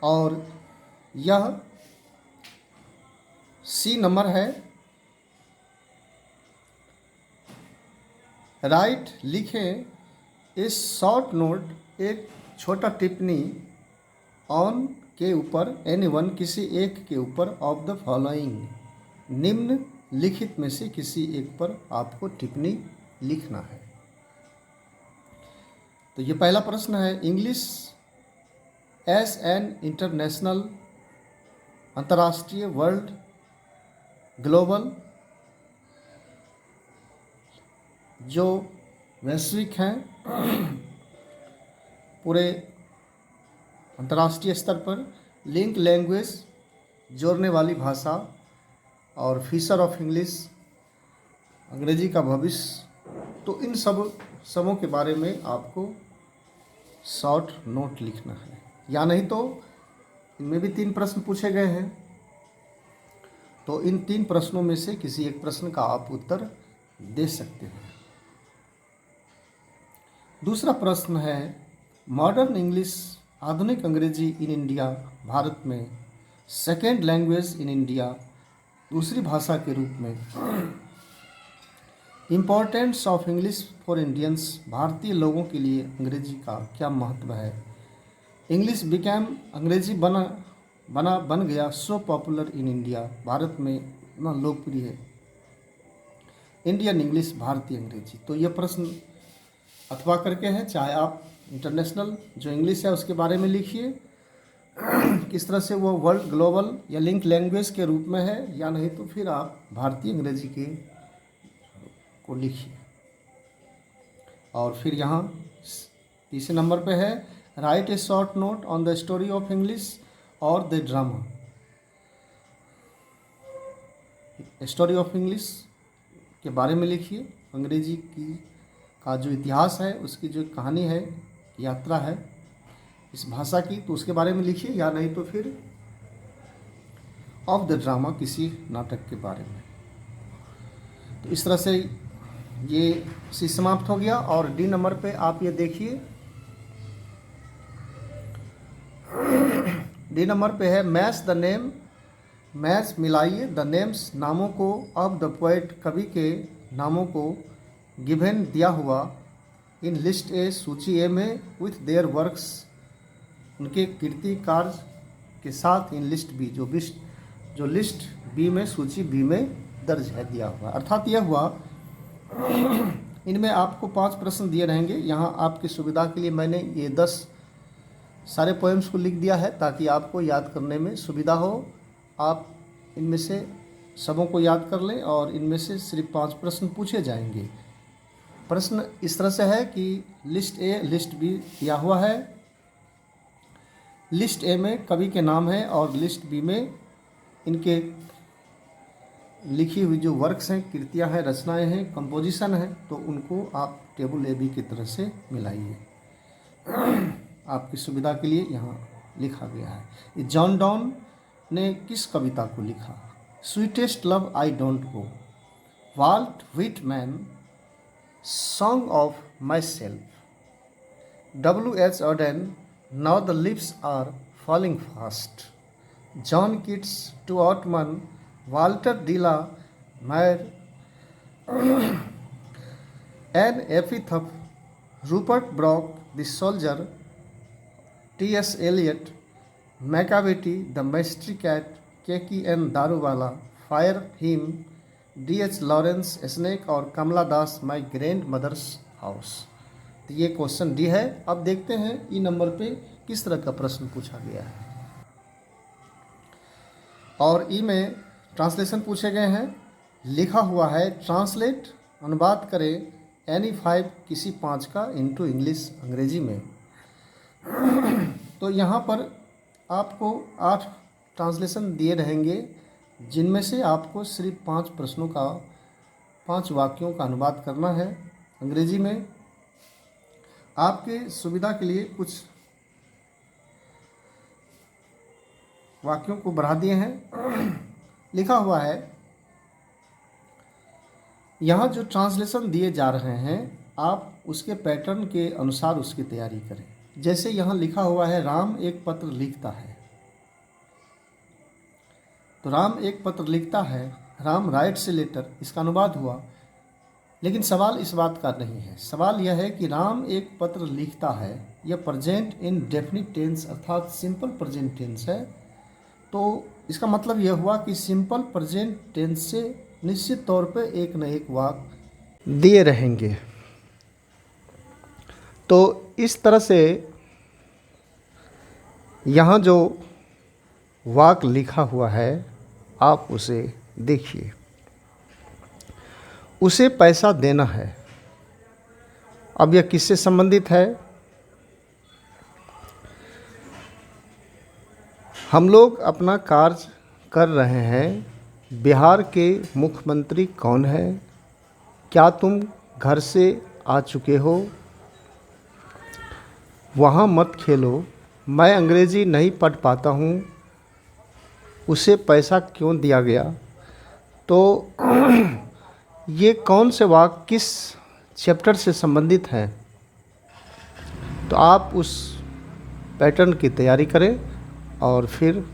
और यह सी नंबर है। राइट लिखें इस शॉर्ट नोट, एक छोटा टिप्पणी ऑन के ऊपर, एनीवन किसी एक के ऊपर, ऑफ द फॉलोइंग निम्न लिखित में से किसी एक पर आपको टिप्पणी लिखना है। तो ये पहला प्रश्न है, इंग्लिश एज एन इंटरनेशनल, अंतर्राष्ट्रीय, वर्ल्ड, ग्लोबल, जो वैश्विक हैं, पूरे अंतर्राष्ट्रीय स्तर पर, लिंक लैंग्वेज, जोड़ने वाली भाषा, और फ्यूचर ऑफ इंग्लिश, अंग्रेजी का भविष्य। तो इन सबों के बारे में आपको शॉर्ट नोट लिखना है, या नहीं तो इनमें भी 3 प्रश्न पूछे गए हैं, तो इन 3 प्रश्नों में से किसी एक प्रश्न का आप उत्तर दे सकते हैं। दूसरा प्रश्न है, मॉडर्न इंग्लिश, आधुनिक अंग्रेजी इन इंडिया, भारत में सेकेंड लैंग्वेज इन इंडिया, दूसरी भाषा के रूप में। Importance of English for Indians, भारतीय लोगों के लिए अंग्रेजी का क्या महत्व है। इंग्लिश बिकैम, अंग्रेजी बन गया so popular in India, Bharat में इतना लोकप्रिय है। इंडियन इंग्लिश, भारतीय अंग्रेजी। तो ये प्रश्न अथवा करके है, चाहे आप इंटरनेशनल जो इंग्लिश है उसके बारे में लिखिए, किस तरह से वो वर्ल्ड, ग्लोबल या लिंक लैंग्वेज के रूप में है, या नहीं तो फिर आप भारतीय अंग्रेजी के को लिखिए। और फिर यहाँ तीसरे नंबर पे है, write a short note on the story of English और the drama. Story of English के बारे में लिखिए, अंग्रेजी का जो इतिहास है, उसकी जो कहानी है, यात्रा है इस भाषा की, तो उसके बारे में लिखिए, या नहीं तो फिर ऑफ द ड्रामा, किसी नाटक के बारे में। तो इस तरह से ये सी समाप्त हो गया। और डी नंबर पे आप ये देखिए, डी नंबर पे है, मैच द नेम, मैच मिलाइए द नेम्स, नामों को, ऑफ द पोएट, कवि के नामों को, गिवन दिया हुआ, इन लिस्ट ए, सूची ए में, विथ देयर वर्क्स, उनके कृति कार्य के साथ, इन लिस्ट बी, जो लिस्ट बी में, सूची बी में दर्ज है दिया हुआ। अर्थात यह हुआ, इनमें आपको 5 प्रश्न दिए रहेंगे। यहाँ आपकी सुविधा के लिए मैंने ये 10 सारे पोएम्स को लिख दिया है, ताकि आपको याद करने में सुविधा हो। आप इनमें से सबों को याद कर लें, और इनमें से सिर्फ 5 प्रश्न पूछे जाएंगे। प्रश्न इस तरह से है कि लिस्ट ए, लिस्ट बी दिया हुआ है। लिस्ट ए में कवि के नाम है, और लिस्ट बी में इनके लिखी हुई जो वर्क्स हैं, कृतियां हैं, रचनाएं हैं, कंपोजिशन है, तो उनको आप टेबल ए बी की तरह से मिलाइए। आपकी सुविधा के लिए यहाँ लिखा गया है। ये जॉन डॉन ने किस कविता को लिखा? Sweetest love I don't go, Walt Whitman, song of myself, W.H. Auden, now the lips are falling fast, John Keats, to autumn, Walter de la Mare, an epitaph, Rupert Brooke, the soldier, T.S. Eliot, Macavity, the mystery cat, K.N. Daruwalla, fire him, D.H. Lawrence, snake, और Kamala Das, my grandmother's house. तो ये question D है। अब देखते हैं ई number पे किस तरह का प्रश्न पूछा गया है। और ई में ट्रांसलेशन पूछे गए हैं। लिखा हुआ है, ट्रांसलेट, अनुवाद करें, एनी 5, किसी 5 का, इनटू इंग्लिश, अंग्रेजी में। तो यहाँ पर आपको 8 ट्रांसलेशन दिए रहेंगे, जिनमें से आपको सिर्फ 5 प्रश्नों का, 5 वाक्यों का अनुवाद करना है अंग्रेजी में। आपके सुविधा के लिए कुछ वाक्यों को बढ़ा दिए हैं। लिखा हुआ है, यहाँ जो ट्रांसलेशन दिए जा रहे हैं, आप उसके पैटर्न के अनुसार उसकी तैयारी करें। जैसे यहाँ लिखा हुआ है, राम एक पत्र लिखता है, तो राम एक पत्र लिखता है, राम राइट्स ए लेटर, इसका अनुवाद हुआ। लेकिन सवाल इस बात का नहीं है। सवाल यह है कि राम एक पत्र लिखता है, यह प्रेजेंट इन डेफिनिट टेंस अर्थात सिंपल प्रेजेंट टेंस है। तो इसका मतलब यह हुआ कि सिंपल प्रेजेंट टेंस से निश्चित तौर पे एक न एक वाक्य दिए रहेंगे। तो इस तरह से यहाँ जो वाक्य लिखा हुआ है आप उसे देखिए। उसे पैसा देना है। अब यह किससे संबंधित है? हम लोग अपना कार्य कर रहे हैं। बिहार के मुख्यमंत्री कौन है? क्या तुम घर से आ चुके हो? वहाँ मत खेलो। मैं अंग्रेज़ी नहीं पढ़ पाता हूँ। उसे पैसा क्यों दिया गया? तो ये कौन से वाक्य किस चैप्टर से संबंधित हैं? तो आप उस पैटर्न की तैयारी करें और फिर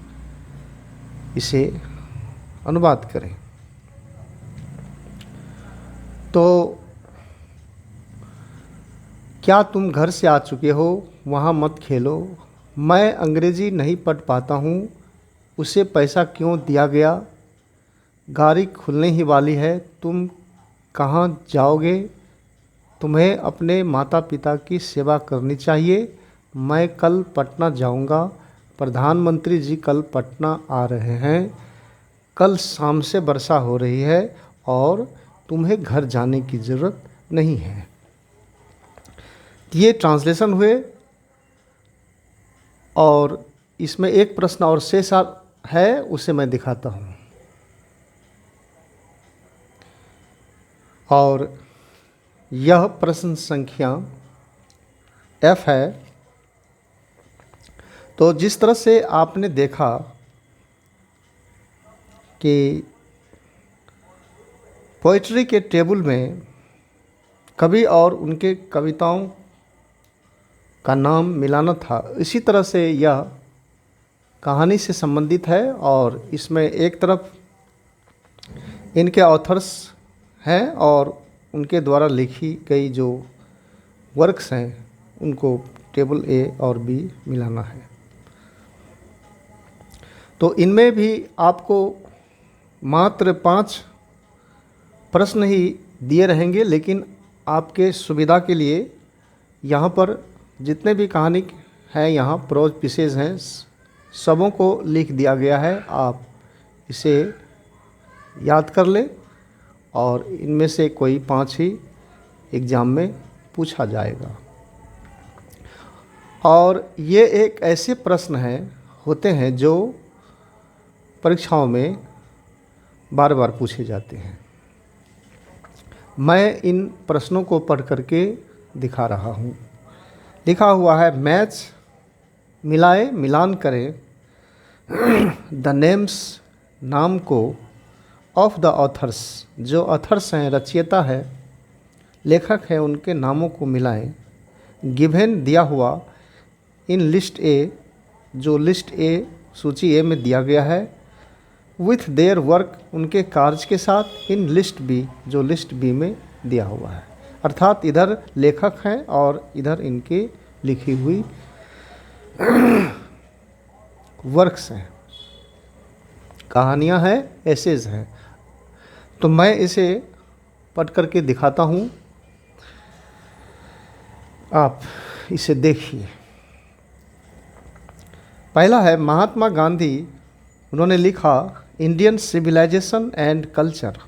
इसे अनुवाद करें। तो क्या तुम घर से आ चुके हो? वहाँ मत खेलो। मैं अंग्रेज़ी नहीं पढ़ पाता हूँ। उसे पैसा क्यों दिया गया? गाड़ी खुलने ही वाली है। तुम कहाँ जाओगे? तुम्हें अपने माता पिता की सेवा करनी चाहिए। मैं कल पटना जाऊंगा। प्रधानमंत्री जी कल पटना आ रहे हैं। कल शाम से वर्षा हो रही है और तुम्हें घर जाने की ज़रूरत नहीं है। ये ट्रांसलेशन हुए और इसमें एक प्रश्न और शेष है, उसे मैं दिखाता हूँ। और यह प्रश्न संख्या F है। तो जिस तरह से आपने देखा कि पोइट्री के टेबल में कवि और उनके कविताओं का नाम मिलाना था, इसी तरह से यह कहानी से संबंधित है। और इसमें एक तरफ इनके ऑथर्स हैं और उनके द्वारा लिखी गई जो वर्क्स हैं उनको टेबल A और B मिलाना है। तो इनमें भी आपको मात्र 5 प्रश्न ही दिए रहेंगे, लेकिन आपके सुविधा के लिए यहाँ पर जितने भी कहानी हैं, यहाँ प्रोज पीसेज हैं, सबों को लिख दिया गया है। आप इसे याद कर लें और इनमें से कोई 5 ही एग्ज़ाम में पूछा जाएगा। और ये एक ऐसे प्रश्न हैं होते हैं जो परीक्षाओं में बार बार पूछे जाते हैं। मैं इन प्रश्नों को पढ़ करके दिखा रहा हूँ। लिखा हुआ है, मैच मिलाए मिलान करें द नेम्स नाम को ऑफ द ऑथर्स, जो ऑथर्स हैं, रचयिता है, लेखक हैं, उनके नामों को मिलाएं। गिवन दिया हुआ इन लिस्ट ए, जो लिस्ट ए सूची ए में दिया गया है, विथ देयर वर्क, उनके कार्य के साथ, इन लिस्ट बी, जो लिस्ट बी में दिया हुआ है। अर्थात इधर लेखक हैं और इधर इनकी लिखी हुई वर्क्स हैं, कहानियाँ हैं, एसेज हैं। तो मैं इसे पढ़ करके दिखाता हूँ, आप इसे देखिए। पहला है महात्मा गांधी, उन्होंने लिखा इंडियन सिविलाइजेशन एंड कल्चर।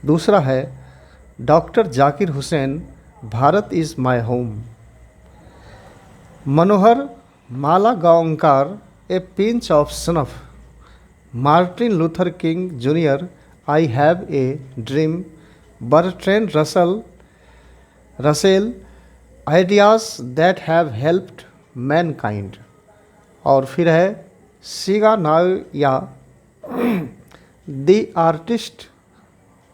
दूसरा है doctor Zakir Hussain, Bharat is my home. Manohar Malgonkar, a pinch of snuff. Martin Luther King junior, I have a dream. Bertrand Russell, ideas that have helped mankind. और फिर है Shiga Naoya, the artist.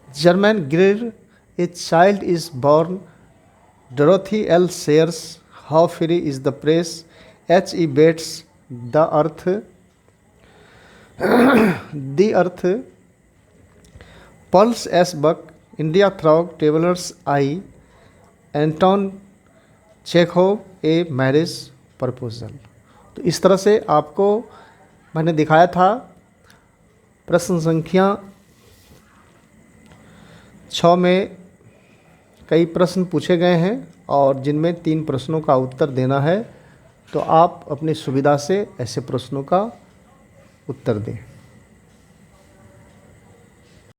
Germaine Greer, a child is born. Dorothy L Sayers, how free is the press. H.E. Bates, the earth. The earth, Pearl S Buck, India through, travellers eye, Anton Chekhov, a marriage proposal. तो इस तरह से आपको मैंने दिखाया था। प्रश्न संख्या 6 में कई प्रश्न पूछे गए हैं और जिनमें 3 प्रश्नों का उत्तर देना है। तो आप अपनी सुविधा से ऐसे प्रश्नों का उत्तर दें।